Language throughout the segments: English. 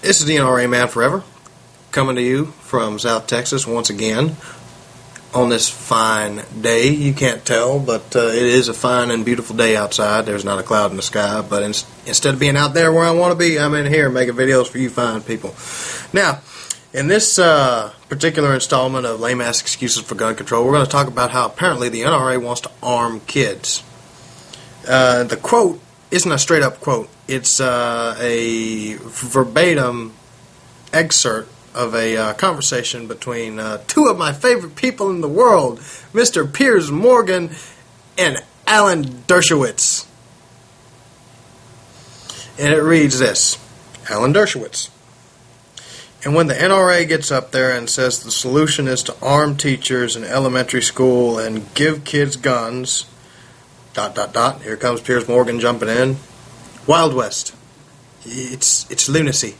This is the NRA Man Forever, coming to you from South Texas once again on this fine day. You can't tell, but it is a fine and beautiful day outside. There's not a cloud in the sky, but instead of being out there where I want to be, I'm in here making videos for you fine people. Now, in this particular installment of Lame-Ass Excuses for Gun Control, we're going to talk about how apparently the NRA wants to arm kids. The quote isn't a straight-up quote. It's a verbatim excerpt of a conversation between two of my favorite people in the world, Mr. Piers Morgan and Alan Dershowitz. And it reads this: Alan Dershowitz. And when the NRA gets up there and says the solution is to arm teachers in elementary school and give kids guns, ... Here comes Piers Morgan jumping in. Wild West. It's lunacy.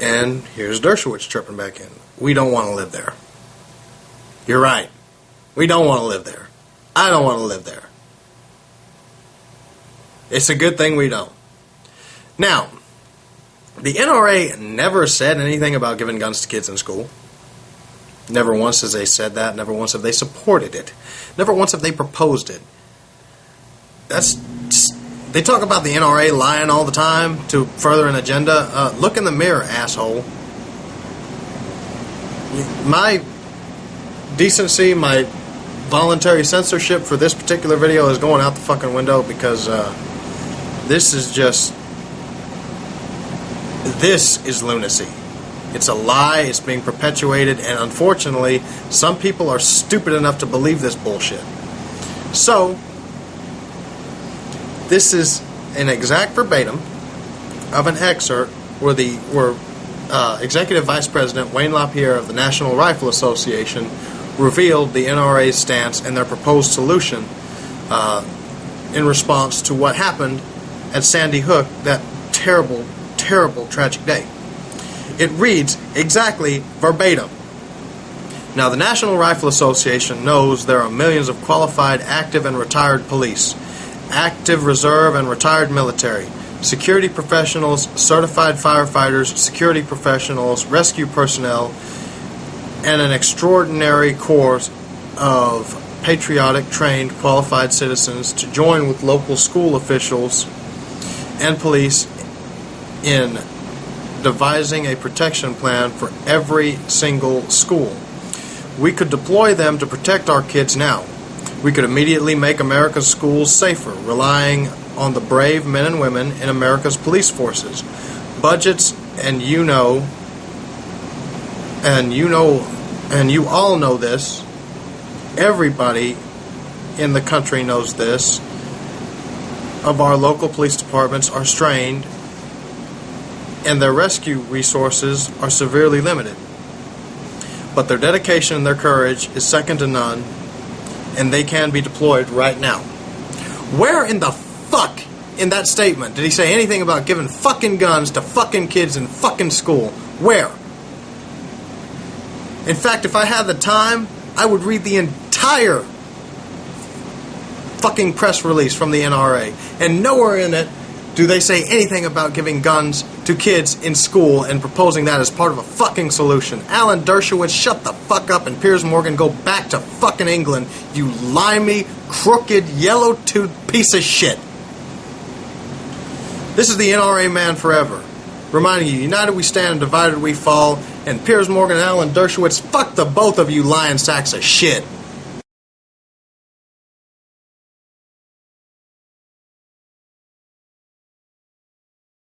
And here's Dershowitz chirping back in. We don't want to live there. You're right. We don't want to live there. I don't want to live there. It's a good thing we don't. Now, the NRA never said anything about giving guns to kids in school. Never once has they said that. Never once have they supported it. Never once have they proposed it. They talk about the NRA lying all the time to further an agenda. Look in the mirror, asshole. My decency, my voluntary censorship for this particular video is going out the fucking window because this is lunacy. It's a lie, it's being perpetuated, and unfortunately, some people are stupid enough to believe this bullshit. So, this is an exact verbatim of an excerpt where Executive Vice President Wayne LaPierre of the National Rifle Association revealed the NRA's stance and their proposed solution in response to what happened at Sandy Hook that terrible, terrible, tragic day. It reads exactly verbatim. Now, the National Rifle Association knows there are millions of qualified active and retired police, active reserve and retired military, security professionals, certified firefighters, security professionals, rescue personnel, and an extraordinary corps of patriotic, trained, qualified citizens to join with local school officials and police in devising a protection plan for every single school. We could deploy them to protect our kids now. We could immediately make America's schools safer, relying on the brave men and women in America's police forces. Budgets, and you all know this. Everybody in the country knows this. Of our local police departments are strained, and their rescue resources are severely limited. But their dedication and their courage is second to none, and they can be deployed right now. Where in the fuck in that statement did he say anything about giving fucking guns to fucking kids in fucking school? Where? In fact, if I had the time, I would read the entire fucking press release from the NRA, and nowhere in it do they say anything about giving guns to kids in school and proposing that as part of a fucking solution. Alan Dershowitz, shut the fuck up, and Piers Morgan, go back to fucking England, you limey, crooked, yellow-toothed piece of shit. This is the NRA Man Forever, reminding you, united we stand, divided we fall, and Piers Morgan and Alan Dershowitz, fuck the both of you lying sacks of shit.